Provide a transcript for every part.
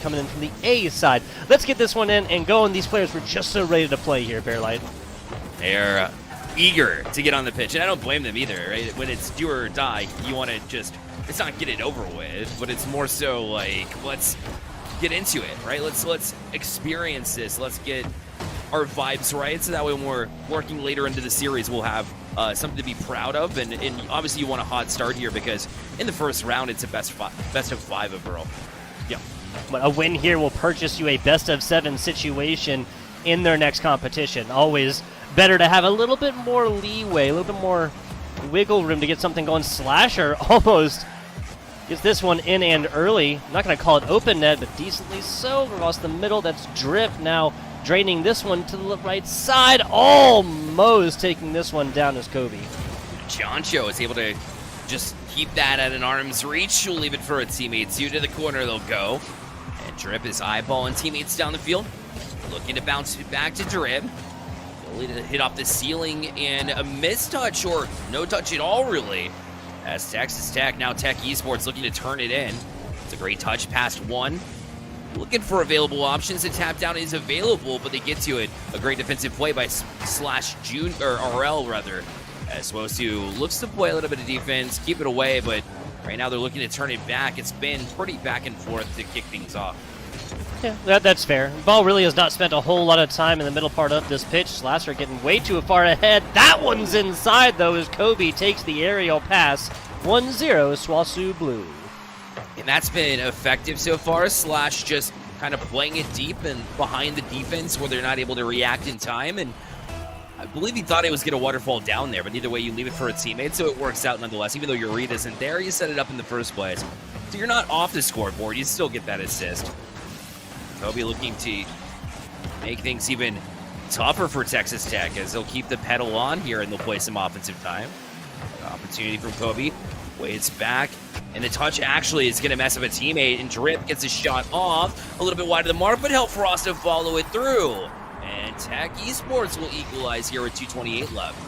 coming in from the A side. Let's get this one in and go, and these players were just so ready to play here, BearLight. They're eager to get on the pitch, and I don't blame them either, right? When it's do or die, you want to just, it's not get it over with, but it's more so like, let's get into it, right? Let's experience this. Let's get our vibes right, so that way when we're working later into the series, we'll have something to be proud of, and obviously you want a hot start here because in the first round, it's a best of 5 overall. Yeah. But a win here will purchase you a best-of-7 situation in their next competition. Always better to have a little bit more leeway, a little bit more wiggle room to get something going. Slasher almost gets this one in and early. I'm not going to call it open net, but decently so. Across the middle, that's Drip now draining this one to the right side. Almost taking this one down as Kobe. Joncho is able to just keep that at an arm's reach. She'll leave it for a teammate. Two to the corner they'll go. And Drip is eyeballing teammates down the field. Looking to bounce it back to Drip. Ability to hit off the ceiling and a mistouch, or no touch at all, really. As Texas Tech, now Tech Esports, looking to turn it in. It's a great touch past one. Looking for available options. The tap down is available, but they get to it. A great defensive play by RL rather. As SWOSU looks to play a little bit of defense, keep it away, but right now they're looking to turn it back. It's been pretty back and forth to kick things off. Yeah, that's fair. Ball really has not spent a whole lot of time in the middle part of this pitch. Slasher getting way too far ahead. That one's inside, though, as Kobe takes the aerial pass. 1-0, SWOSU Blue. And that's been effective so far. Slash just kind of playing it deep and behind the defense where they're not able to react in time. And I believe he thought it was going to waterfall down there, but either way, you leave it for a teammate, so it works out nonetheless. Even though your read isn't there, you set it up in the first place. So you're not off the scoreboard. You still get that assist. Kobe looking to make things even tougher for Texas Tech as they'll keep the pedal on here and they'll play some offensive time. Opportunity from Kobe. Waits back, and the touch actually is going to mess up a teammate, and Drip gets a shot off, a little bit wide of the mark, but Hellfrost to follow it through. And Tech Esports will equalize here with 2:28 left.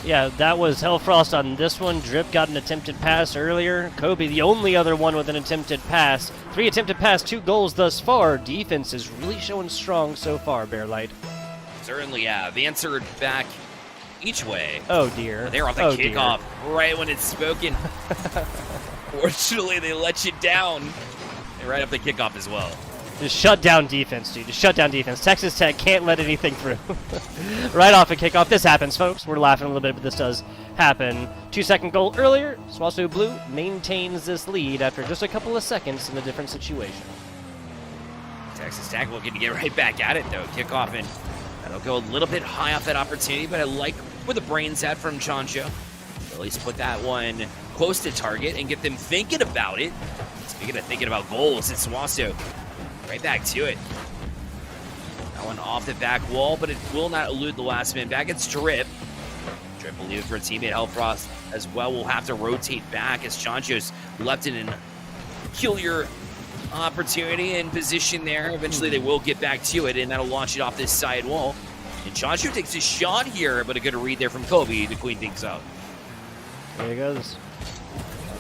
Yeah, that was Hellfrost on this one. Drip got an attempted pass earlier. Kobe, the only other one with an attempted pass. 3 attempted pass, 2 goals thus far. Defense is really showing strong so far, BearLight. Certainly have. Answered back each way. Oh, dear. They're off the kickoff right when it's spoken. Fortunately, they let you down. And right off the kickoff as well. Just shut down defense, dude. Just shut down defense. Texas Tech can't let anything through. Right off a kickoff. This happens, folks. We're laughing a little bit, but this does happen. 2-second goal earlier. SWOSU Blue maintains this lead after just a couple of seconds in a different situation. Texas Tech looking to get right back at it, though. Kickoff, and that'll go a little bit high off that opportunity, but I like where the brain's at from Joncho. At least put that one close to target and get them thinking about it. Speaking of thinking about goals, it's SWOSU. Right back to it. That one off the back wall, but it will not elude the last man back. It's Drip. Drip will leave it for a teammate. Hellfrost as well will have to rotate back as Joncho's left in an peculiar opportunity and position there. Eventually they will get back to it, and that'll launch it off this side wall. And Joncho takes a shot here, but a good read there from Kobe to clean things up. There he goes.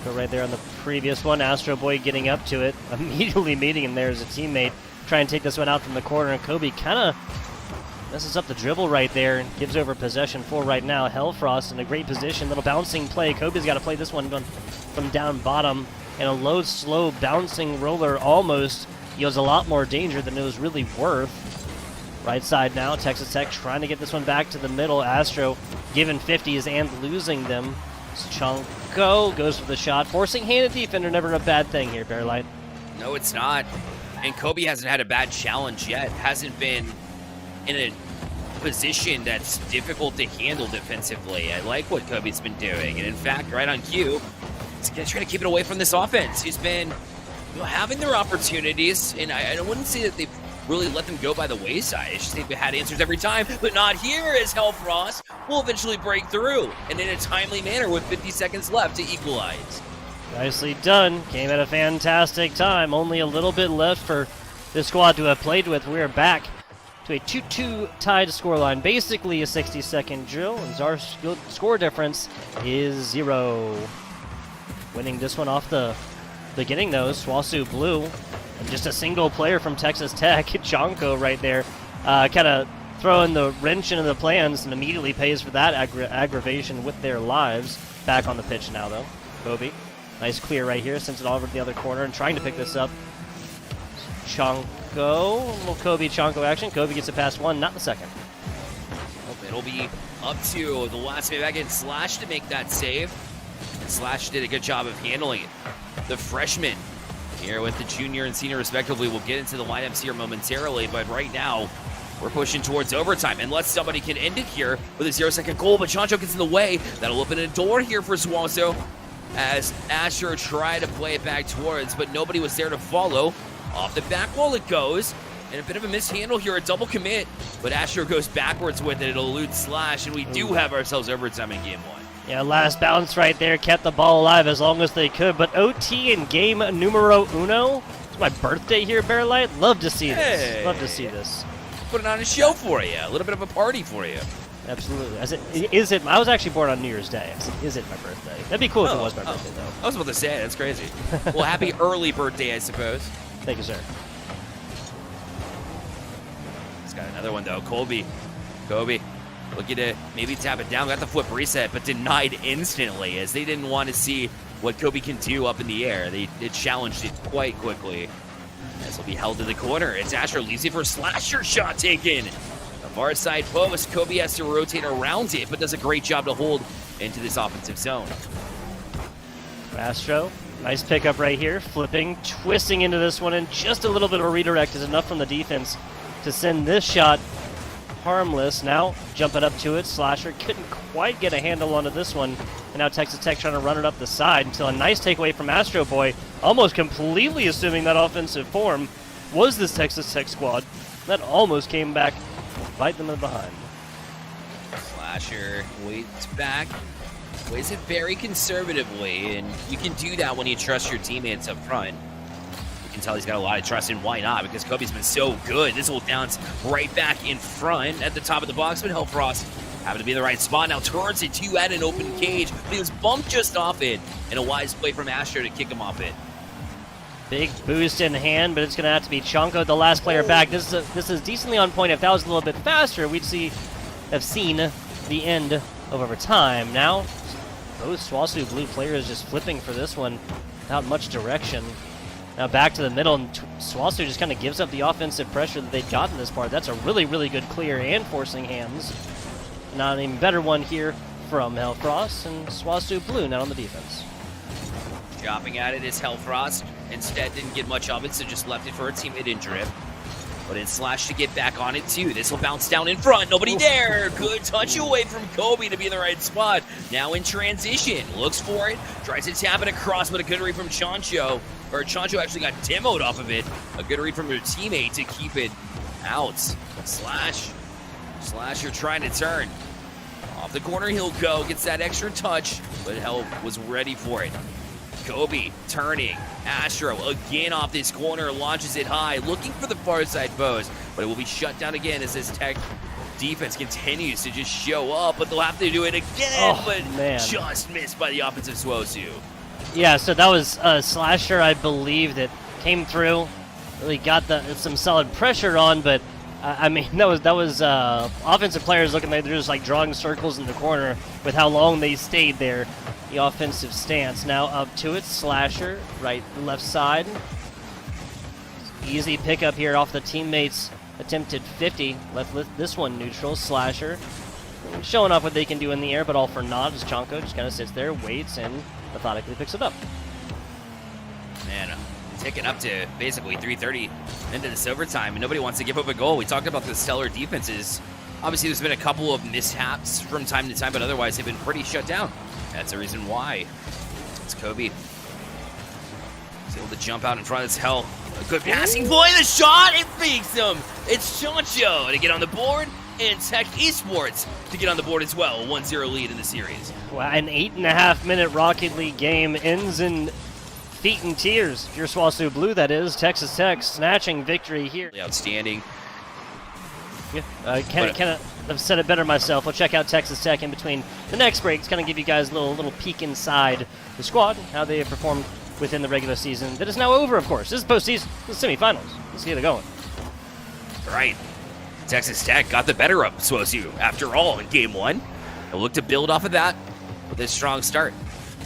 Go right there on the previous one. Astro Boy getting up to it, immediately meeting him there as a teammate. Try and take this one out from the corner, and Kobe kind of messes up the dribble right there and gives over possession for right now. Hellfrost in a great position. Little bouncing play. Kobe's got to play this one from down bottom. And a low, slow, bouncing roller almost yields a lot more danger than it was really worth. Right side now, Texas Tech trying to get this one back to the middle. Astro giving 50s and losing them. Chonko goes for the shot. Forcing handed defender, never a bad thing here, BearLight. No, it's not. And Kobe hasn't had a bad challenge yet. Hasn't been in a position that's difficult to handle defensively. I like what Kobe's been doing. And in fact, right on cue, he's going to try to keep it away from this offense. He's been having their opportunities, and I wouldn't say that they've really let them go by the wayside. It's just they've had answers every time, but not here, as Hellfrost will eventually break through, and in a timely manner with 50 seconds left to equalize. Nicely done. Came at a fantastic time. Only a little bit left for this squad to have played with. We're back to a 2-2 tied scoreline. Basically a 60-second drill, and our score difference is 0. Winning this one off the beginning, though, SWOSU Blue. And just a single player from Texas Tech, Jonko right there, kind of throwing the wrench into the plans and immediately pays for that aggravation with their lives. Back on the pitch now, though. Kobe. Nice clear right here, sends it all over to the other corner and trying to pick this up. Jonko. A little Kobe-Jonko action. Kobe gets it past one, not the second. It'll be up to the last man back in Slash to make that save. And Slash did a good job of handling it. The freshman here with the junior and senior respectively will get into the lineups here momentarily, but right now we're pushing towards overtime, unless somebody can end it here with a 0-second goal, but Chancho gets in the way. That'll open a door here for SWOSU as Asher tried to play it back towards, but nobody was there to follow. Off the back wall it goes, and a bit of a mishandle here, a double commit, but Asher goes backwards with it. It'll elude Slash, and we do have ourselves overtime in game one. Yeah, last bounce right there, kept the ball alive as long as they could, but OT in game numero uno. It's my birthday here, BearLight. Love to see this. Love to see this. Putting on a show for you, a little bit of a party for you. Absolutely. Is it? I was actually born on New Year's Day. I said, is it my birthday? That'd be cool if it was my birthday, though. I was about to say, that's crazy. Well, happy early birthday, I suppose. Thank you, sir. He's got another one, though. Kobe, looking to maybe tap it down. Got the flip reset, but denied instantly as they didn't want to see what Kobe can do up in the air. They challenged it quite quickly. This will be held to the corner. It's Asher, leaves it for Slasher, shot taken. The far side post, Kobe has to rotate around it, but does a great job to hold into this offensive zone. Astro, nice pickup right here, flipping, twisting into this one, and just a little bit of a redirect is enough from the defense to send this shot harmless. Now, jumping up to it, Slasher couldn't quite get a handle onto this one, and now Texas Tech trying to run it up the side until a nice takeaway from Astro Boy, almost completely assuming that offensive form was this Texas Tech squad. That almost came back, bite them in the behind. Slasher waits back, plays it very conservatively, and you can do that when you trust your teammates up front. You can tell he's got a lot of trust, and why not? Because Kobe's been so good. This will bounce right back in front at the top of the box, but Hellfrost happened to be in the right spot. Now turns it to at an open cage, but he was bumped just off it, and a wise play from Astro to kick him off it. Big boost in hand, but it's going to have to be Chanko, the last player back. This is decently on point. If that was a little bit faster, we'd have seen the end of overtime. Now, both SWOSU blue players just flipping for this one without much direction. Now back to the middle, and SWOSU just kind of gives up the offensive pressure that they'd gotten this part. That's a really, really good clear and forcing hands. Not an even better one here from Hellfrost, and SWOSU blue now on the defense. Chopping at it is Hellfrost. Instead, didn't get much of it, so just left it for a teammate in drip. But it's Slash to get back on it, too. This will bounce down in front. Nobody there. Good touch away from Kobe to be in the right spot. Now in transition. Looks for it. Tries to tap it across, but a good read from Chancho. Or Chancho actually got demoed off of it. A good read from your teammate to keep it out. Slash, you're trying to turn. Off the corner he'll go. Gets that extra touch, but Hell was ready for it. Kobe turning. Astro again off this corner, launches it high, looking for the far side post, but it will be shut down again as this Tech defense continues to just show up, but they'll have to do it again, just missed by the offensive SWOSU. Yeah, so that was Slasher, I believe, that came through, really got some solid pressure on, but I mean, that was offensive players looking like they're just like drawing circles in the corner with how long they stayed there. The offensive stance. Now up to it, Slasher, right, left side. Easy pickup here off the teammates' attempted 50. Left this one neutral. Slasher showing off what they can do in the air, but all for naught as Chanko just kind of sits there, waits, and methodically picks it up. Man, taking up to basically 3:30 into this overtime, and nobody wants to give up a goal. We talked about the stellar defenses. Obviously, there's been a couple of mishaps from time to time, but otherwise they've been pretty shut down. That's the reason why. It's Kobe. He's able to jump out in front of this Hell. A good passing play, the shot, it fakes him. It's Chancho to get on the board, and Tech Esports to get on the board as well. 1-0 lead in the series. Wow, an 8.5-minute Rocket League game ends in feet and tears. If you're SWOSU blue, that is. Texas Tech snatching victory here. Outstanding. Yeah, can't have said it better myself. We'll check out Texas Tech in between the next break. It's going to give you guys a little peek inside the squad, how they have performed within the regular season that is now over, of course. This is postseason, this is semifinals. Let's get it going. Right. Texas Tech got the better of SWOSU, after all, in Game 1. They'll look to build off of that with a strong start.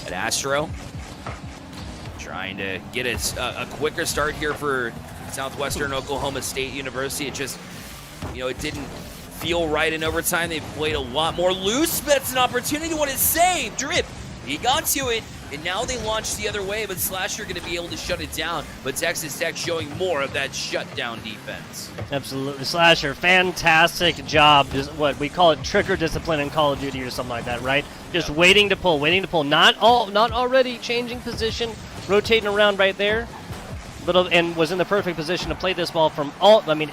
At Astro, trying to get a quicker start here for Southwestern Oklahoma State University. It just, it didn't feel right in overtime. They played a lot more loose, but it's an opportunity to want to save. Drip, he got to it, and now they launched the other way, but Slasher going to be able to shut it down. But Texas Tech showing more of that shutdown defense. Absolutely. Slasher, fantastic job. Just what we call it, trigger discipline in Call of Duty or something like that, right? Just waiting to pull. Not already changing position, rotating around right there. And was in the perfect position to play this ball from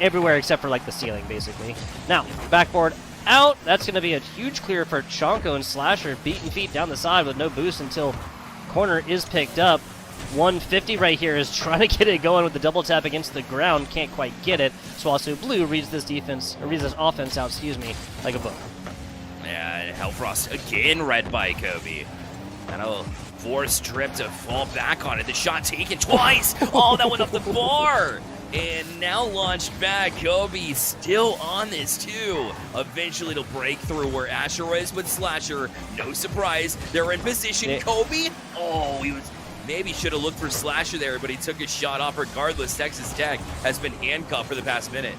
everywhere except for like the ceiling, basically. Now, backboard out. That's going to be a huge clear for Chonko, and Slasher beating feet down the side with no boost until corner is picked up. 150 right here is trying to get it going with the double tap against the ground. Can't quite get it. SWOSU Blue reads this offense out, like a book. Yeah, and Hellfrost again read by Kobe. That'll force Drip to fall back on it. The shot taken twice. Oh, that went off the bar. And now launched back. Kobe still on this too. Eventually it'll break through where Asher is, but Slasher, no surprise. They're in position. Kobe, he was maybe should have looked for Slasher there, but he took his shot off regardless. Texas Tech has been handcuffed for the past minute.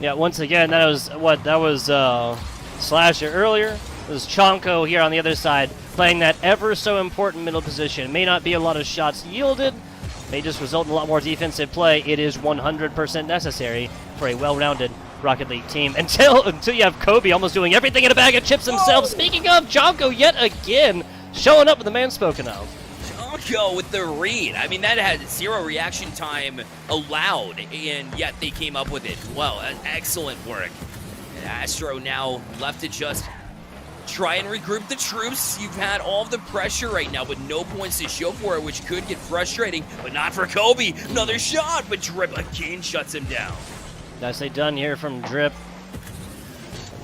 Yeah, once again, that was Slasher earlier. It was Chonko here on the other side, playing that ever so important middle position. May not be a lot of shots yielded, may just result in a lot more defensive play. It is 100% necessary for a well-rounded Rocket League team until you have Kobe almost doing everything in a bag of chips himself. Speaking of, Chonko yet again showing up with the man spoken of. Chonko with the read. I mean, that had 0 reaction time allowed, and yet they came up with it. Well, excellent work. And Astro now left to just try and regroup the troops. You've had all of the pressure right now, but no points to show for it, which could get frustrating, but not for Kobe. Another shot, but Drip again shuts him down. Nicely done here from Drip.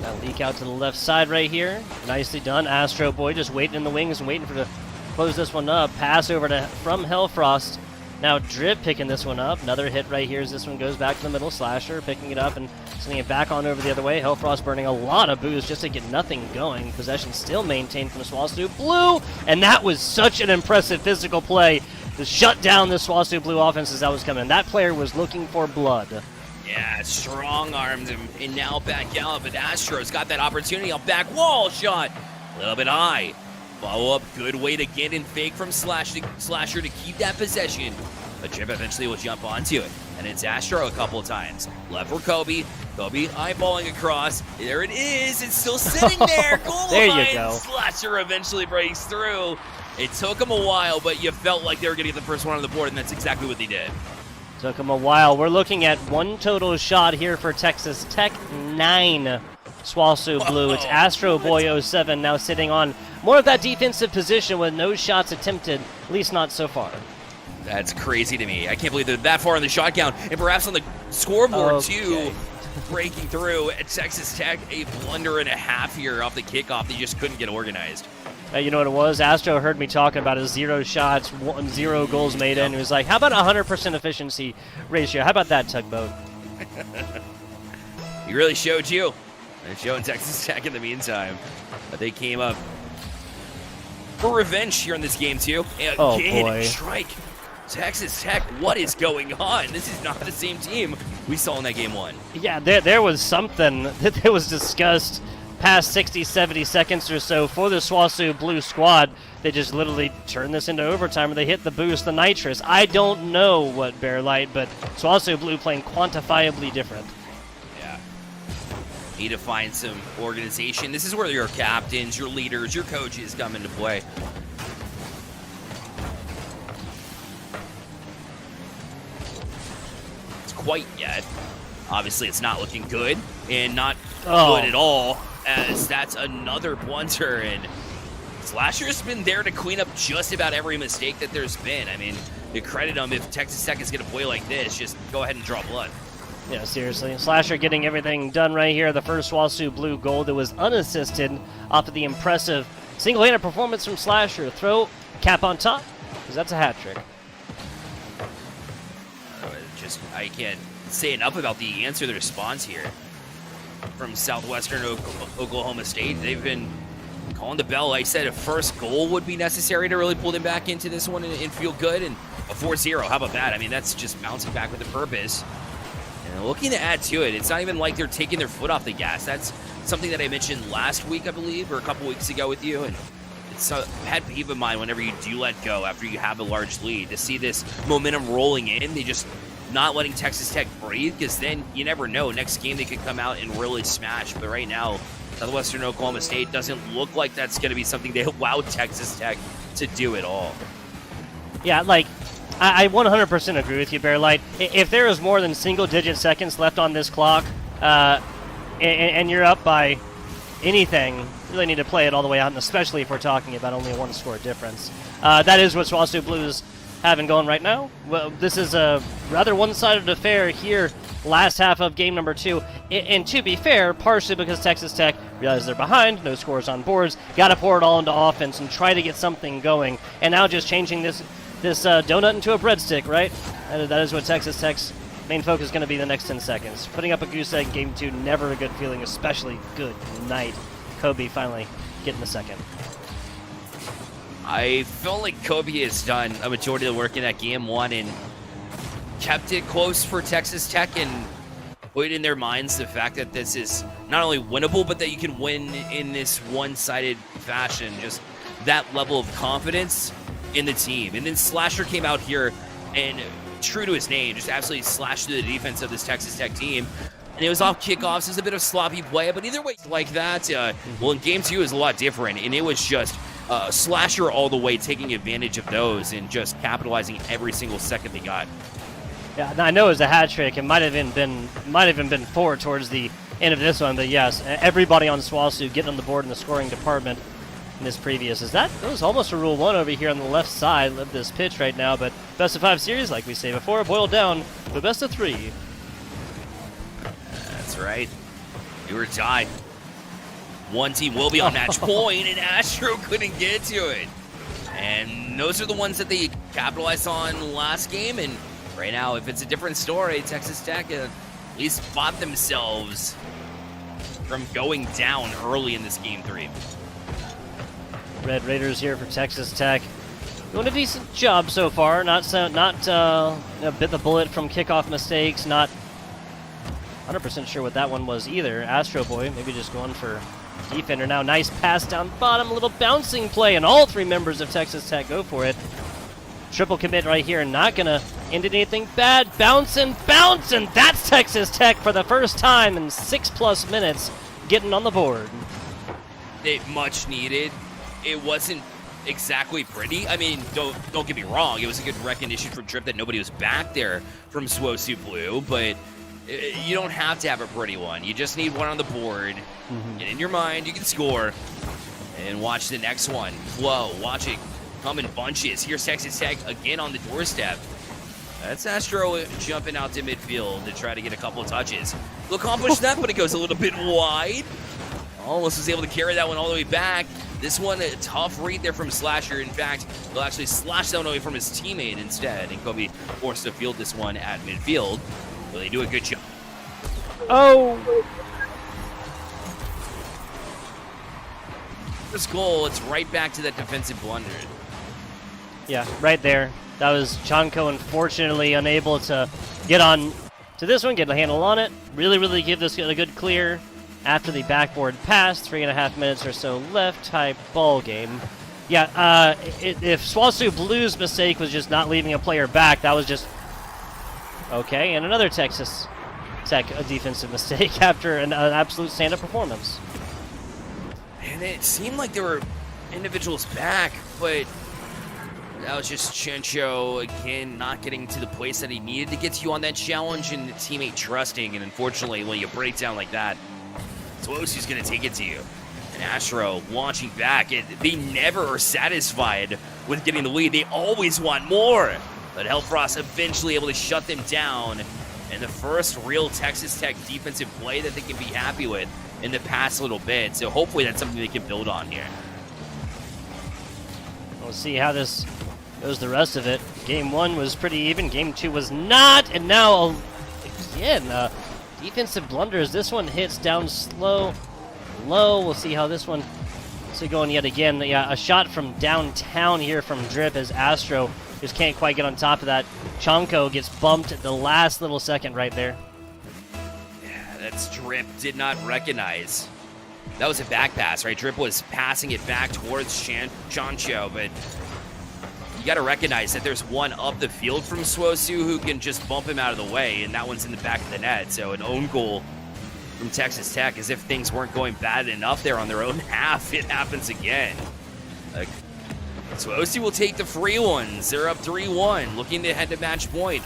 Now leak out to the left side right here. Nicely done. Astro Boy just waiting in the wings and waiting to close this one up. Pass over from Hellfrost. Now Drip picking this one up. Another hit right here as this one goes back to the middle. Slasher picking it up and sending it back on over the other way. Hellfrost burning a lot of boost just to get nothing going. Possession still maintained from the SWOSU Blue. And that was such an impressive physical play to shut down the SWOSU Blue offense as that was coming. That player was looking for blood. Yeah, strong-armed him, and now back out, but Astro's got that opportunity. A back wall shot, a little bit high. Follow-up, good way to get in fake from Slasher to keep that possession. But Drip eventually will jump onto it, and it's Astro a couple of times. Left for Kobe. Kobe eyeballing across. There it is. It's still sitting there. Goal there line. You go. Slasher eventually breaks through. It took him a while, but you felt like they were going to get the first one on the board, and that's exactly what they did. Took him a while. We're looking at one total shot here for Texas Tech, 9 SWOSU Blue. It's Astro Boy 07 now sitting on more of that defensive position with no shots attempted, at least not so far. That's crazy to me. I can't believe they're that far on the shot count, and perhaps on the scoreboard too. Breaking through at Texas Tech, a blunder and a half here off the kickoff. They just couldn't get organized. You know what it was? Astro heard me talking about his 0 shots, 0 goals made in. He was like, how about 100% efficiency ratio? How about that, Tugboat? He really showed you. They're showing Texas Tech in the meantime. But they came up for revenge here in this game, too. And again, strike. Texas Tech, what is going on? This is not the same team we saw in that game 1. Yeah, there was something that was discussed past 60, 70 seconds or so for the SWOSU Blue squad. They just literally turned this into overtime, or they hit the boost, the nitrous. I don't know what BearLight, but SWOSU Blue playing quantifiably different. Yeah. Need to find some organization. This is where your captains, your leaders, your coaches come into play. It's quite yet. Obviously, it's not looking good, and not good at all, as that's another blunder, and Slasher's been there to clean up just about every mistake that there's been. I mean, you credit him. If Texas Tech is going to play like this, just go ahead and draw blood. Yeah, seriously. Slasher getting everything done right here. The first SWOSU Blue goal that was unassisted off of the impressive single-handed performance from Slasher. Throw, cap on top, because that's a hat trick. just, I can't say enough about the answer, the response here from Southwestern Oklahoma State. They've been calling the bell. Like I said, a first goal would be necessary to really pull them back into this one and feel good. And a 4-0, how about that? I mean, that's just bouncing back with a purpose. And looking to add to it. It's not even like they're taking their foot off the gas. That's something that I mentioned last week, I believe, or a couple weeks ago with you. And it's a pet peeve of mine whenever you do let go after you have a large lead. To see this momentum rolling in, they just not letting Texas Tech breathe, because then you never know. Next game, they could come out and really smash. But right now, Southwestern Oklahoma State doesn't look like that's going to be something they allow Texas Tech to do at all. Yeah, like, I 100% agree with you, BearLight. If there is more than single-digit seconds left on this clock, and you're up by anything, you really need to play it all the way out, and especially if we're talking about only a one-score difference. That is what SWOSU Blues having going right now. Well, this is a rather one-sided affair here, last half of game number 2. And to be fair, partially because Texas Tech realized they're behind, no scores on boards, got to pour it all into offense and try to get something going. And now just changing this donut into a breadstick, right? That is what Texas Tech's main focus is going to be the next 10 seconds. Putting up a goose egg in game 2, never a good feeling, especially good night. Kobe finally getting the second. I feel like Kobe has done a majority of the work in that game 1 and kept it close for Texas Tech and put in their minds the fact that this is not only winnable, but that you can win in this one-sided fashion. Just that level of confidence in the team. And then Slasher came out here and, true to his name, just absolutely slashed through the defense of this Texas Tech team. And it was off kickoffs. It was a bit of sloppy play, but either way, like that, well, in game 2 is a lot different, and it was just Slasher all the way, taking advantage of those and just capitalizing every single second they got. Yeah, I know it was a hat trick. It might have even been 4 towards the end of this one, but yes, everybody on SWOSU getting on the board in the scoring department in this previous. That was almost a Rule 1 over here on the left side of this pitch right now, but best of 5 series, like we say before, boiled down to best of 3. That's right. Do or die. One team will be on match point, and Astro couldn't get to it. And those are the ones that they capitalized on last game, and right now, if it's a different story, Texas Tech at least fought themselves from going down early in this game 3. Red Raiders here for Texas Tech. Doing a decent job so far. Not bit the bullet from kickoff mistakes. Not 100% sure what that one was either. Astro Boy maybe just going for defender now. Nice pass down bottom, a little bouncing play, and all 3 members of Texas Tech go for it. Triple commit right here, not gonna end in anything bad. Bouncing. That's Texas Tech for the first time in 6+ minutes, getting on the board. It much needed. It wasn't exactly pretty. I mean, don't get me wrong. It was a good recognition from Trip that nobody was back there from SWOSU Blue, but you don't have to have a pretty one. You just need one on the board, and in your mind, you can score. And watch the next one flow. Watch it come in bunches. Here's Texas Tech again on the doorstep. That's Astro jumping out to midfield to try to get a couple of touches. He'll accomplish that, but it goes a little bit wide. Almost was able to carry that one all the way back. This one, a tough read there from Slasher. In fact, he'll actually slash that one away from his teammate instead, and Kobe forced to field this one at midfield. But they do a good job. Oh! First goal, it's right back to that defensive blunder. Yeah, right there. That was Chanko, unfortunately unable to get on to this one, get a handle on it. Really give this a good clear after the backboard pass. 3.5 minutes or so left. Tie ball game. Yeah, if SWOSU Blues' mistake was just not leaving a player back, that was just okay. And another Texas Tech defensive mistake after an absolute stand-up performance. And it seemed like there were individuals back, but that was just Chencho, again, not getting to the place that he needed to get to on that challenge, and the teammate trusting. And unfortunately, when you break down like that, SWOSU's going to take it to you. And Astro launching back. They never are satisfied with getting the lead. They always want more. But Hellfrost eventually able to shut them down. And the first real Texas Tech defensive play that they can be happy with in the past little bit. So hopefully that's something they can build on here. We'll see how this Goes the rest of it. Game 1 was pretty even. Game 2 was not. And now, again, defensive blunders. This one hits down slow, low. We'll see how this one is going yet again. Yeah, a shot from downtown here from Drip as Astro just can't quite get on top of that. Chonko gets bumped at the last little second right there. Yeah, that's Drip did not recognize. That was a back pass, right? Drip was passing it back towards Chancho, but you got to recognize that there's one up the field from SWOSU who can just bump him out of the way, and that one's in the back of the net. So an own goal from Texas Tech, as if things weren't going bad enough there on their own half. It happens again. SWOSU will take the free ones. They're up 3-1, looking to head to match point.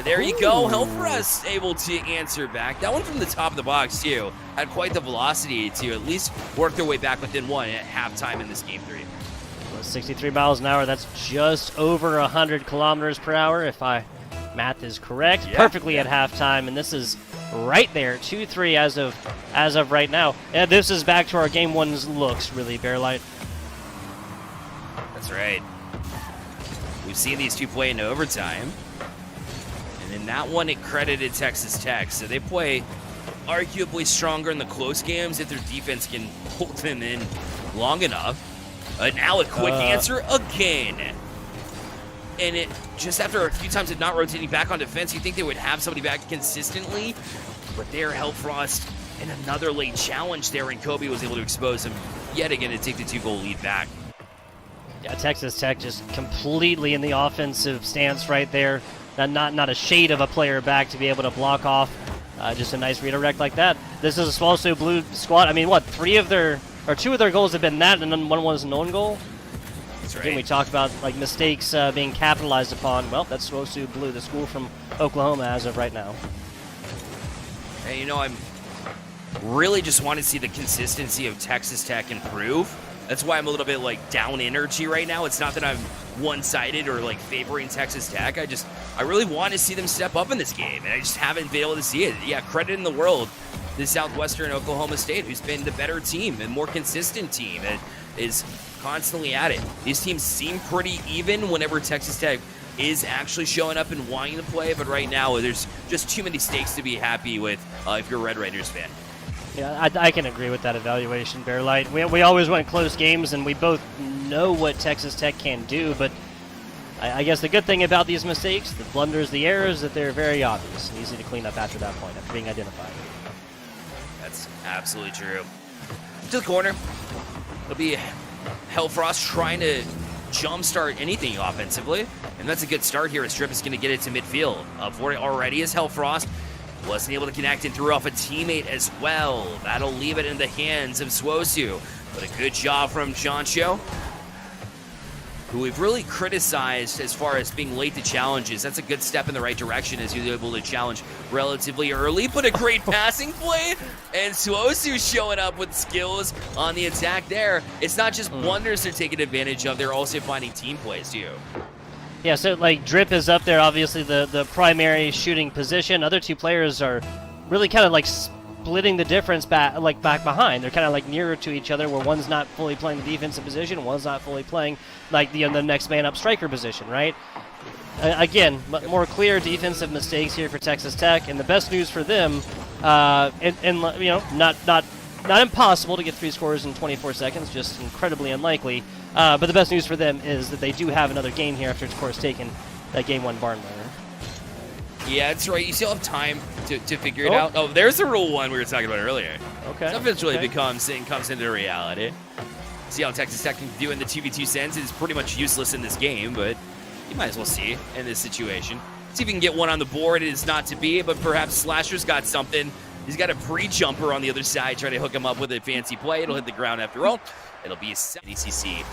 There you go. Helfrest able to answer back. That one from the top of the box, too. Had quite the velocity to at least work their way back within one at halftime in this game 3. 63 miles an hour. That's just over 100 kilometers per hour, if my math is correct. Yeah, perfectly at halftime, and this is right there, 2-3 as of right now. And this is back to our game 1's looks, really, BearLight. That's right. We've seen these two play in overtime. And in that one, it credited Texas Tech. So they play arguably stronger in the close games if their defense can hold them in long enough. Now a quick answer again. And it just after a few times of not rotating back on defense, you think they would have somebody back consistently. But there, Helfrost and another late challenge there, and Kobe was able to expose him yet again to take the 2-goal lead back. Yeah, Texas Tech just completely in the offensive stance right there. Not a shade of a player back to be able to block off just a nice redirect like that. This is a SWOSU Blue squad. I mean, what, 2 of their goals have been that, and then one was an own goal? That's right. Again, we talked about like mistakes being capitalized upon. Well, that's SWOSU Blue, the school from Oklahoma as of right now. And, you know, I'm really just want to see the consistency of Texas Tech improve. That's why I'm a little bit like down energy right now. It's not that I'm one-sided or like favoring Texas Tech. I really want to see them step up in this game, and I just haven't been able to see it. Yeah, credit in the world to Southwestern Oklahoma State, who's been the better team and more consistent team and is constantly at it. These teams seem pretty even whenever Texas Tech is actually showing up and wanting to play, but right now there's just too many stakes to be happy with if you're a Red Raiders fan. Yeah, I can agree with that evaluation, BearLight. We always want close games, and we both know what Texas Tech can do, but I guess the good thing about these mistakes, the blunders, the errors, that they're very obvious and easy to clean up after that point, after being identified. That's absolutely true. To the corner. It'll be Helfrost trying to jumpstart anything offensively, and that's a good start here as Strip is going to get it to midfield. Up for it already is Helfrost. Wasn't able to connect and threw off a teammate as well. That'll leave it in the hands of SWOSU. But a good job from Chancho, who we've really criticized as far as being late to challenges. That's a good step in the right direction as you're able to challenge relatively early, but a great passing play. And SWOSU showing up with skills on the attack there. It's not just blunders they're taking advantage of, they're also finding team plays too. Yeah, so like Drip is up there, obviously the primary shooting position. Other two players are really kind of like splitting the difference back behind. They're kind of like nearer to each other, where one's not fully playing the defensive position, one's not fully playing like the next man up striker position, right? Again, more clear defensive mistakes here for Texas Tech, and the best news for them, and you know, not impossible to get 3 scores in 24 seconds, just incredibly unlikely. But the best news for them is that they do have another game here after, of course, taking that game 1 barn burner. Yeah, that's right. You still have time to figure it out. Oh, there's the rule 1 we were talking about earlier. Okay. Stuff eventually comes into reality. See how Texas Tech can do in the 2v2 sense is pretty much useless in this game, but you might as well see in this situation. See if you can get one on the board. It is not to be, but perhaps Slasher's got something. He's got a pre-jumper on the other side, trying to hook him up with a fancy play. It'll hit the ground after all. It'll be a NECC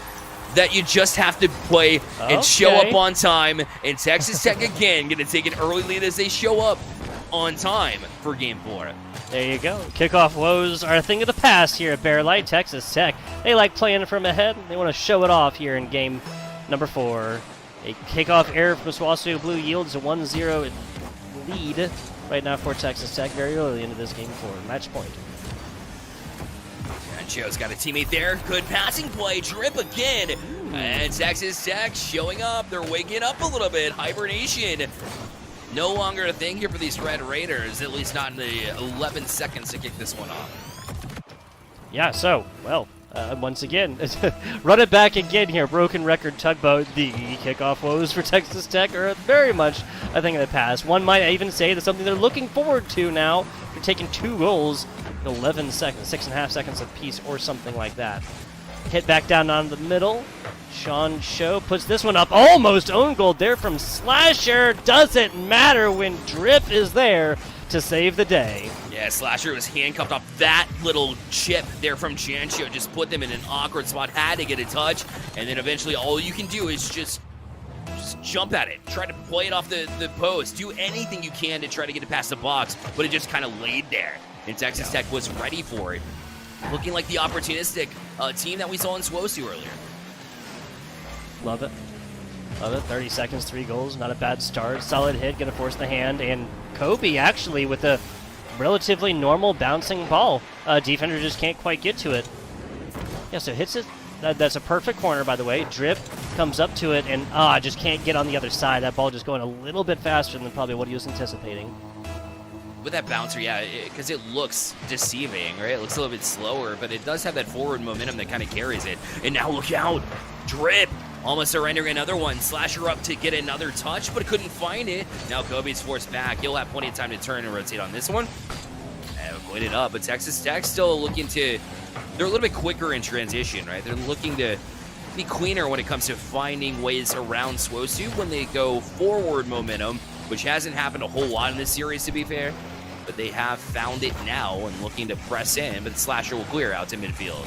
that you just have to play and show up on time. And Texas Tech, again, going to take an early lead as they show up on time for Game 4. There you go. Kickoff woes are a thing of the past here at BearLight. Texas Tech, they like playing from ahead. They want to show it off here in game number 4. A kickoff error from SWOSU Blue yields a 1-0 lead right now for Texas Tech very early into this game 4. Match point. Joe's got a teammate there. Good passing play. Drip again. And Texas Tech showing up. They're waking up a little bit. Hibernation. No longer a thing here for these Red Raiders, at least not in the 11 seconds to kick this one off. Yeah, so, well, once again, run it back again here. Broken record Tugboat. The kickoff woes for Texas Tech are very much a thing of the past. One might even say that's something they're looking forward to now. They're taking 2 goals in 11 seconds, 6.5 seconds apiece or something like that. Hit back down on the middle. Sean Show puts this one up. Almost own goal there from Slasher. Doesn't matter when Drip is there to save the day. Yeah, Slasher was handcuffed off that little chip there from Jancho. Just put them in an awkward spot. Had to get a touch. And then eventually all you can do is just jump at it. Try to play it off the post. Do anything you can to try to get it past the box. But it just kind of laid there. And Texas Tech was ready for it. Looking like the opportunistic team that we saw in SWOSU earlier. Love it. Love it. 30 seconds, 3 goals. Not a bad start. Solid hit. Going to force the hand. And Kobe actually with a relatively normal bouncing ball. Defender just can't quite get to it. Yeah, so hits it. That's a perfect corner, by the way. Drip comes up to it and just can't get on the other side. That ball just going a little bit faster than probably what he was anticipating. With that bouncer, yeah, because it looks deceiving, right? It looks a little bit slower, but it does have that forward momentum that kind of carries it. And now look out. Drip almost surrendering another one. Slasher up to get another touch, but couldn't find it. Now Kobe's forced back. He'll have plenty of time to turn and rotate on this one. And avoid it up, but Texas Tech still looking to... They're a little bit quicker in transition, right? They're looking to be cleaner when it comes to finding ways around SWOSU when they go forward momentum, which hasn't happened a whole lot in this series, to be fair. But they have found it now and looking to press in, but Slasher will clear out to midfield.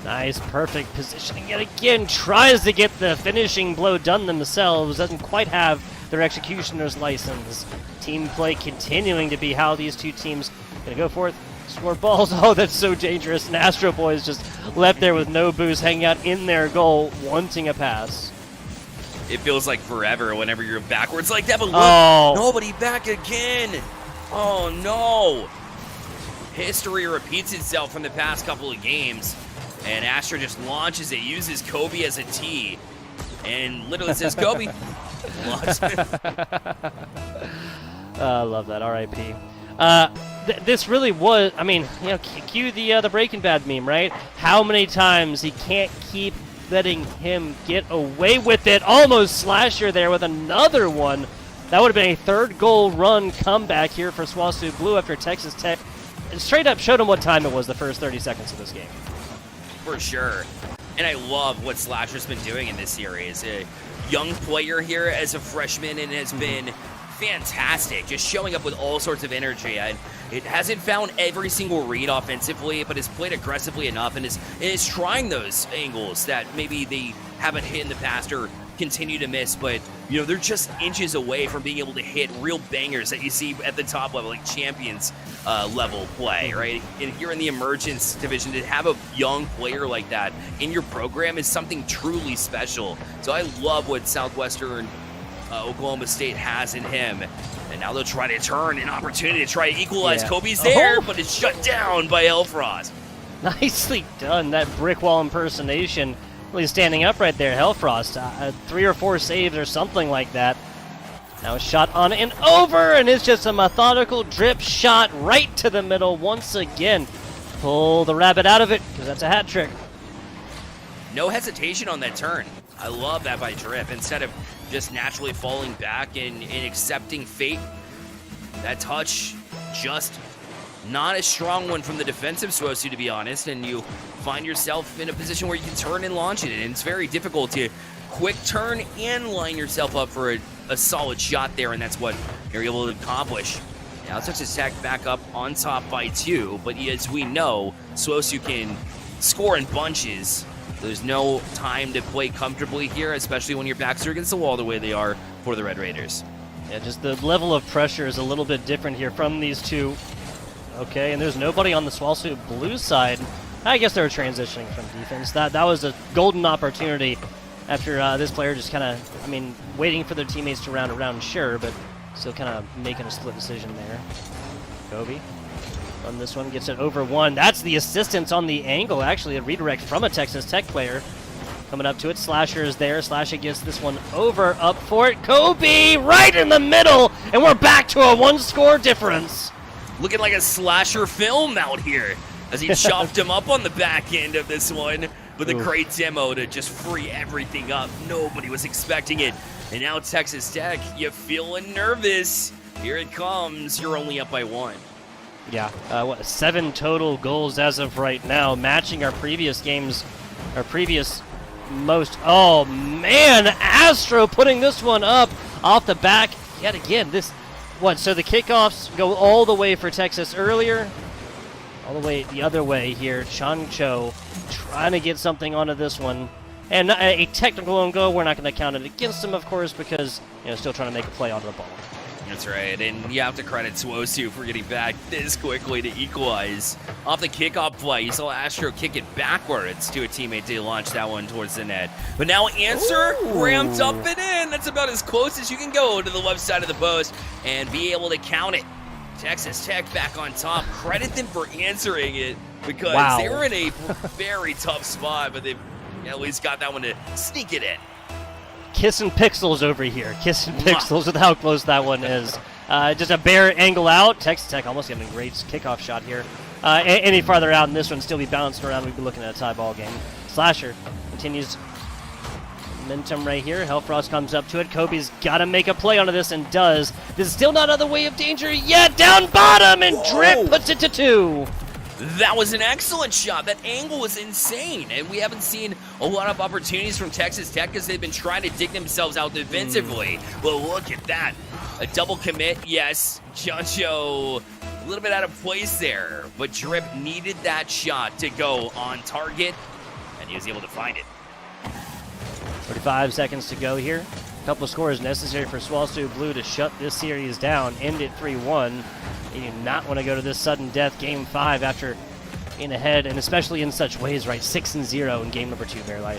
Nice, perfect positioning yet again. Tries to get the finishing blow done themselves. Doesn't quite have their executioner's license. Team play continuing to be how these two teams going to go forth. Score balls. Oh, that's so dangerous. And Astro Boys just left there with no boost, hanging out in their goal, wanting a pass. It feels like forever whenever you're backwards like that, but look, nobody back again. Oh, no. History repeats itself from the past couple of games, and Astro just launches it, uses Kobe as a T, and literally says, Kobe. I love that. R.I.P. This really was, I mean, you know, cue the Breaking Bad meme, right? How many times he can't keep letting him get away with it. Almost Slasher there with another one. That would have been a 3rd goal run comeback here for SWOSU Blue after Texas Tech straight up showed him what time it was the first 30 seconds of this game. For sure. And I love what Slasher's been doing in this series. A young player here as a freshman and has been fantastic, just showing up with all sorts of energy. And it hasn't found every single read offensively, but has played aggressively enough and is trying those angles that maybe they haven't hit in the past or continue to miss, but you know, they're just inches away from being able to hit real bangers that you see at the top level, like champions level play, right? And here in the emergence division, to have a young player like that in your program is something truly special. So I love what Southwestern Oklahoma State has in him. And now they'll try to turn an opportunity to try to equalize. Yeah. Kobe's there, but it's shut down by Hellfrost. Nicely done, that brick wall impersonation. Really standing up right there, Hellfrost. 3 or 4 saves or something like that. Now a shot on and over, and it's just a methodical drip shot right to the middle once again. Pull the rabbit out of it, because that's a hat trick. No hesitation on that turn. I love that by Drip. Instead of just naturally falling back and accepting fate, that touch just not a strong one from the defensive SWOSU, to be honest, and you find yourself in a position where you can turn and launch it, and it's very difficult to quick turn and line yourself up for a solid shot there, and that's what you're able to accomplish. Now Texas Tech back up on top by 2, but as we know, SWOSU can score in bunches. There's no time to play comfortably here, especially when your backs are against the wall the way they are for the Red Raiders. Yeah, just the level of pressure is a little bit different here from these two. Okay, and there's nobody on the SWOSU Blue side. I guess they were transitioning from defense. That was a golden opportunity after this player just kind of, I mean, waiting for their teammates to round around, sure, but still kind of making a split decision there. Kobe on this one gets it over 1. That's the assistance on the angle, actually, a redirect from a Texas Tech player. coming up to it. Slasher is there. Slasher gets this one over, up for it. Kobe right in the middle, and we're back to a 1-score difference. Looking like a Slasher film out here as he chopped him up on the back end of this one with a great demo to just free everything up. Nobody was expecting it. And now Texas Tech, you feeling nervous. Here it comes. You're only up by 1. Yeah, 7 total goals as of right now, matching our previous games, our previous most. Oh man, Astro putting this one up off the back yet again. So the kickoffs go all the way for Texas earlier, all the way the other way here. Chancho trying to get something onto this one, and a technical own goal. We're not going to count it against him, of course, because still trying to make a play onto the ball. That's right, and you have to credit SWOSU for getting back this quickly to equalize. Off the kickoff play, you saw Astro kick it backwards to a teammate to launch that one towards the net. But now Answer ramped up and in. That's about as close as you can go to the left side of the post and be able to count it. Texas Tech back on top. Credit them for answering it because they were in a very tough spot, but they've at least got that one to sneak it in. Kissing pixels over here. Kissing pixels with how close that one is. Just a bare angle out. Texas Tech almost getting a great kickoff shot here. Any farther out, and this one still be bouncing around. We'd be looking at a tie ball game. Slasher continues momentum right here. Hellfrost comes up to it. Kobe's got to make a play onto this and does. This is still not out of the way of danger yet. Down bottom, and Drip puts it to 2. That was an excellent shot. That angle was insane. And we haven't seen a lot of opportunities from Texas Tech because they've been trying to dig themselves out defensively. But look at that. A double commit, yes. Chancho, a little bit out of place there. But Drip needed that shot to go on target, and he was able to find it. 45 seconds to go here. A couple of scores necessary for SWOSU Blue to shut this series down, end it 3-1. You do not want to go to this sudden death game 5 after being ahead, and especially in such ways, right? 6-0 in game number 2, BearLight.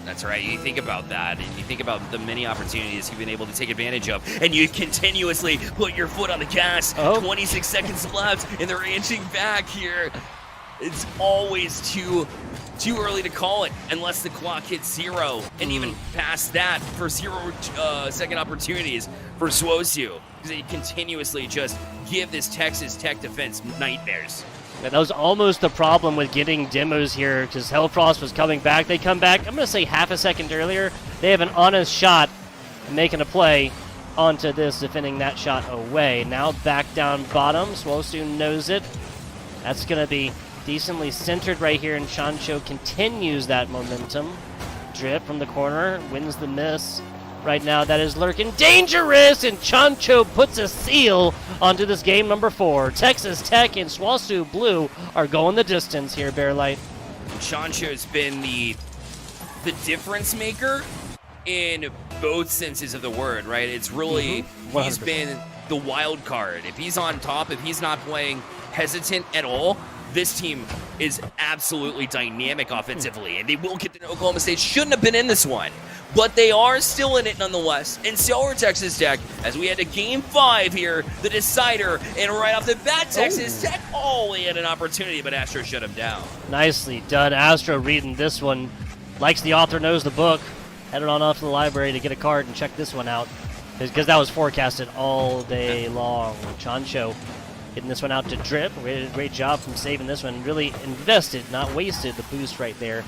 That's right. You think about that, and you think about the many opportunities you've been able to take advantage of, and you continuously put your foot on the gas. 26 seconds left, and they're inching back here. It's always too early to call it unless the clock hits 0, and even past that for 0 second opportunities for SWOSU. Because they continuously just give this Texas Tech defense nightmares. Yeah, that was almost the problem with getting demos here, because Hellfrost was coming back. They come back, I'm going to say half a second earlier. They have an honest shot making a play onto this, defending that shot away. Now back down bottom. SWOSU knows it. That's going to be decently centered right here, and Chancho continues that momentum. Drip from the corner, wins the miss. Right now, that is lurking dangerous, and Chancho puts a seal onto this game number 4. Texas Tech and SWOSU Blue are going the distance here, BearLight. Chancho's been the difference maker in both senses of the word, right? It's really, he's been the wild card. If he's on top, if he's not playing hesitant at all, this team is absolutely dynamic offensively, and they will get to Oklahoma State. Shouldn't have been in this one, but they are still in it nonetheless, and so are Texas Tech, as we had a game 5 here, the decider, and right off the bat, Texas Tech, they had an opportunity, but Astro shut him down. Nicely done. Astro reading this one, likes the author, knows the book, headed on off to the library to get a card and check this one out, because that was forecasted all day long. Chancho getting this one out to Drip. We did a great job from saving this one. Really invested, not wasted, the boost right there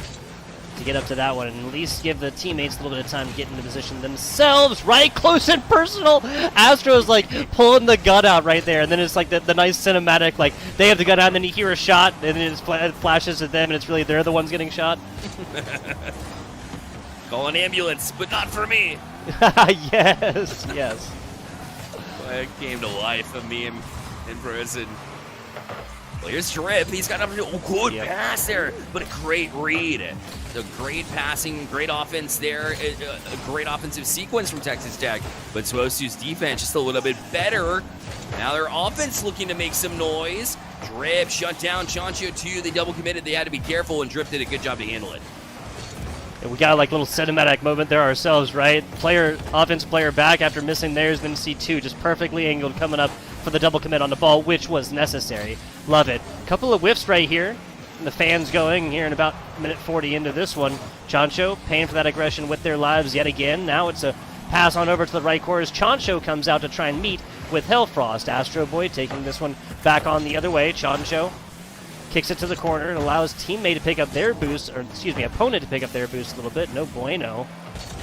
to get up to that one and at least give the teammates a little bit of time to get into position themselves. Right, close and personal. Astro's like pulling the gun out right there, and then it's like the nice cinematic, like they have the gun out and then you hear a shot and then it flashes at them and it's really they're the ones getting shot. Call an ambulance, but not for me. Yes, yes. It came to life, a meme in person. Well, here's Drip. He's got a good pass there, but a great read. So great passing, great offense there, a great offensive sequence from Texas Tech. But SWOSU's defense just a little bit better. Now their offense looking to make some noise. Drip shut down Chancho too. They double committed. They had to be careful, and Drip did a good job to handle it. We got like a little cinematic moment there ourselves, right? Offense player back after missing theirs, then C2 just perfectly angled coming up for the double commit on the ball, which was necessary. Love it. Couple of whiffs right here. getting the fans going here in about minute 40 into this one. Chancho paying for that aggression with their lives yet again. Now it's a pass on over to the right corner as Chancho comes out to try and meet with Hellfrost. Astro Boy taking this one back on the other way. Chancho kicks it to the corner and allows teammate to pick up their boost, or excuse me, opponent to pick up their boost a little bit. No bueno.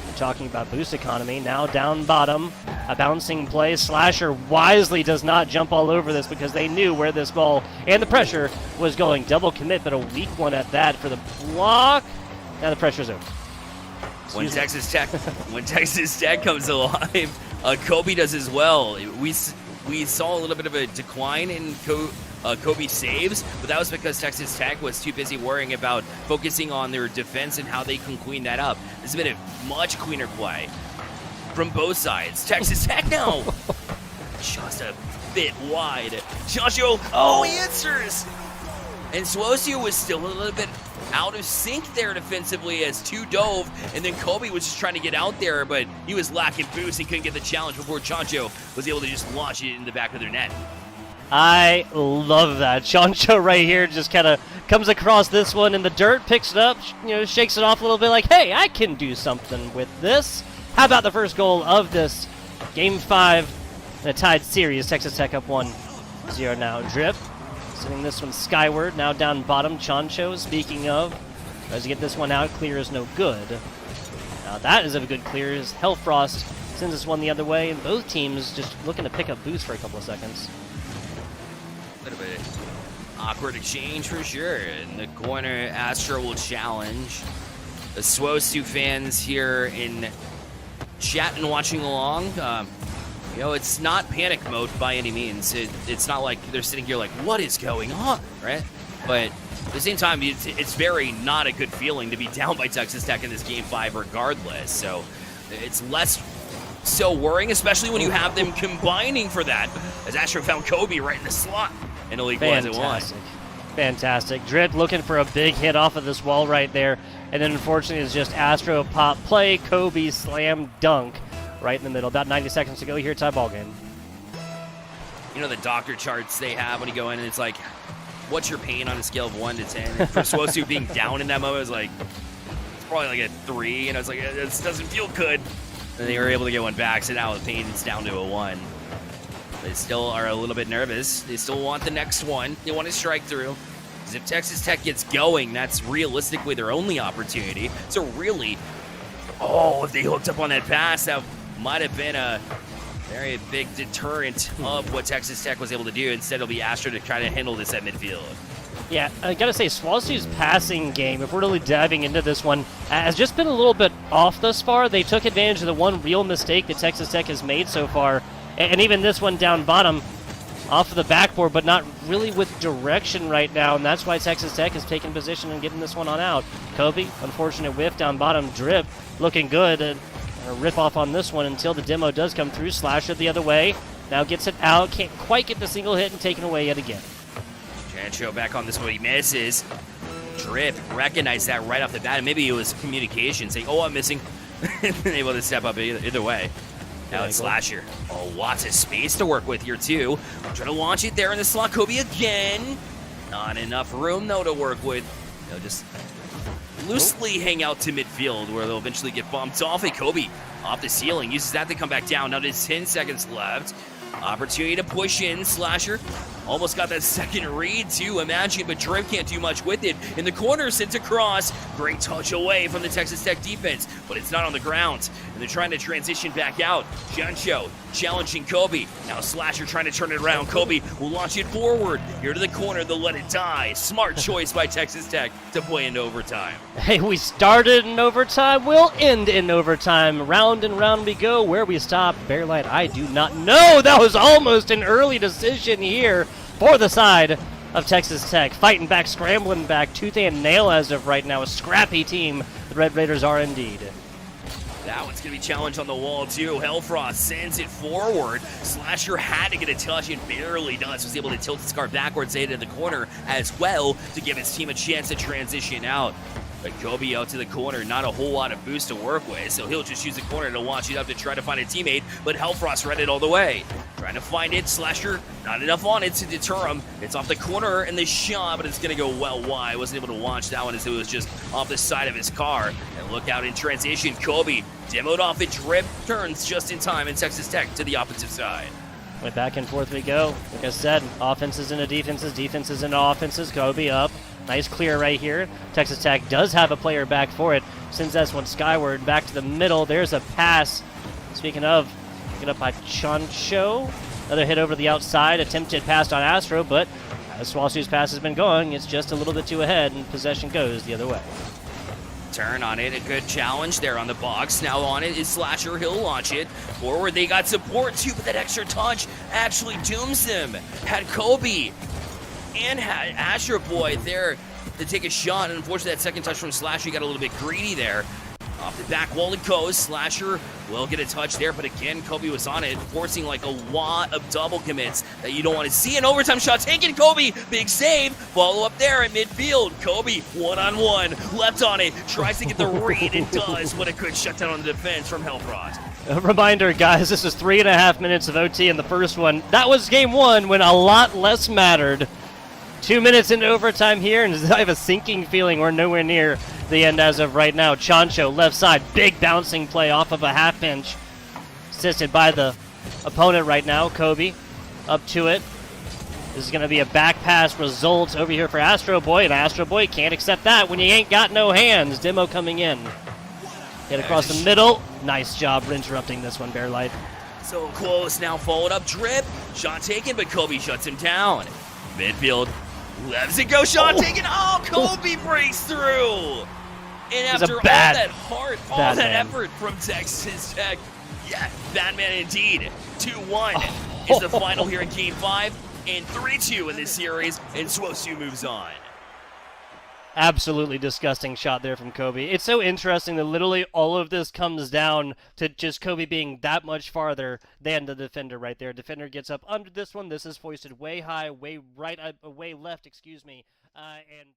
We're talking about boost economy. Now down bottom, a bouncing play. Slasher wisely does not jump all over this because they knew where this ball and the pressure was going. Double commit, but a weak one at that for the block. Now the pressure's over. When Texas Tech comes alive, Kobe does as well. We saw a little bit of a decline in Kobe saves, but that was because Texas Tech was too busy worrying about focusing on their defense and how they can clean that up. This has been a much cleaner play from both sides. Texas Tech now just a bit wide. Joshua, he answers! And SWOSU was still a little bit out of sync there defensively as two dove, and then Kobe was just trying to get out there, but he was lacking boost. He couldn't get the challenge before Chancho was able to just launch it in the back of their net. I love that. Chancho right here just kind of comes across this one in the dirt, picks it up, shakes it off a little bit like, hey, I can do something with this. How about the first goal of this Game 5 in a tied series? Texas Tech up 1-0 now. Drip sending this one skyward, now down bottom. Chancho, speaking of, tries to get this one out. Clear is no good. Now that is a good clear as Hellfrost sends this one the other way, and both teams just looking to pick up boost for a couple of seconds. A little bit awkward exchange for sure. In the corner, Astro will challenge. The SWOSU fans here in chat and watching along, it's not panic mode by any means. It's not like they're sitting here like, what is going on, right? But at the same time, it's very not a good feeling to be down by Texas Tech in this Game 5 regardless. So it's less so worrying, especially when you have them combining for that, as Astro found Kobe right in the slot in a League 1-1. Fantastic. Drip looking for a big hit off of this wall right there, and then unfortunately it's just Astro pop play, Kobe slam dunk right in the middle. About 90 seconds to go here, tie ball game. You know the doctor charts they have when you go in, and it's like, what's your pain on a scale of 1 to 10? For SWOSU being down in that moment, it was like, it's probably like a 3, and I was like, this doesn't feel good. And they were able to get one back, so now the pain is down to a 1. They still are a little bit nervous. They still want the next one. They want to strike through. Because if Texas Tech gets going, that's realistically their only opportunity. So really, if they hooked up on that pass, that might have been a very big deterrent of what Texas Tech was able to do. Instead, it'll be Astro to try to handle this at midfield. Yeah, I gotta say, SWOSU's passing game, if we're really diving into this one, has just been a little bit off thus far. They took advantage of the one real mistake that Texas Tech has made so far, and even this one down bottom, off of the backboard, but not really with direction right now, and that's why Texas Tech is taking position and getting this one on out. Kobe, unfortunate whiff down bottom. Drip looking good, a rip off on this one until the demo does come through. Slasher the other way, now gets it out, can't quite get the single hit and taken away yet again. Chancho back on this one, he misses. Drip recognized that right off the bat, and maybe it was communication saying, I'm missing, and able to step up either way. Now it's Slasher. Lots of space to work with here, too. Trying to launch it there in the slot. Kobe again. Not enough room, though, to work with. Just loosely hang out to midfield where they'll eventually get bumped off. Hey, Kobe off the ceiling. Uses that to come back down. Now there's 10 seconds left. Opportunity to push in. Slasher almost got that second read to Imagine, but Drip can't do much with it. In the corner, sent across. Great touch away from the Texas Tech defense, but it's not on the ground. And they're trying to transition back out. Jancho challenging Kobe. Now Slasher trying to turn it around. Kobe will launch it forward. Here to the corner, they'll let it die. Smart choice by Texas Tech to play into overtime. Hey, we started in overtime. We'll end in overtime. Round and round we go. Where we stop, BearLight, I do not know. That was almost an early decision here for the side of Texas Tech. Fighting back, scrambling back, tooth and nail as of right now. A scrappy team the Red Raiders are indeed. That one's going to be challenged on the wall, too. Hellfrost sends it forward. Slasher had to get a touch and barely does. Was able to tilt his car backwards into the corner as well to give his team a chance to transition out. But Kobe out to the corner, not a whole lot of boost to work with, so he'll just use the corner to launch it up to try to find a teammate, but Hellfrost read it all the way. Trying to find it, Slasher, not enough on it to deter him. It's off the corner and the shot, but it's going to go well wide. Wasn't able to launch that one as it was just off the side of his car. And look out in transition, Kobe demoed off a drip, turns just in time, and Texas Tech to the opposite side. Way back and forth we go. Like I said, offenses into defenses, defenses into offenses. Kobe up. Nice clear right here. Texas Tech does have a player back for it. Sends that one skyward, back to the middle. There's a pass. Speaking of, get up by Chancho. Another hit over the outside. Attempted pass on Astro, but as SWOSU's pass has been going, it's just a little bit too ahead, and possession goes the other way. Turn on it, a good challenge there on the box. Now on it is Slasher, he'll launch it. Forward, they got support too, but that extra touch actually dooms them. Had Kobe and had Astro Boy there to take a shot, and unfortunately that second touch from Slasher got a little bit greedy there. Off the back wall it goes. Slasher will get a touch there, but again, Kobe was on it, forcing like a lot of double commits that you don't want to see. An overtime shot taken, Kobe, big save. Follow up there at midfield. Kobe, one-on-one, left on it, tries to get the read and does, but a good shutdown on the defense from Hellfrost. A reminder, guys, this is 3.5 minutes of OT in the first one. That was game one when a lot less mattered. 2 minutes into overtime here, and I have a sinking feeling we're nowhere near the end as of right now. Chancho, left side, big bouncing play off of a half inch. Assisted by the opponent right now, Kobe, up to it. This is going to be a back pass result over here for Astro Boy, and Astro Boy can't accept that when you ain't got no hands. Demo coming in. Hit across the middle. Nice job for interrupting this one, BearLight. So close now, followed up drip. Shot taken, but Kobe shuts him down. Midfield. Lets it go, shot taken. Oh, Kobe breaks through. And after all that heart, all that effort from Texas Tech, yeah, Batman indeed. 2-1 is the final here in Game 5, and 3-2 in this series, and SWOSU moves on. Absolutely disgusting shot there from Kobe. It's so interesting that literally all of this comes down to just Kobe being that much farther than the defender right there. Defender gets up under this one. This is foisted way high, way right, way left, excuse me, and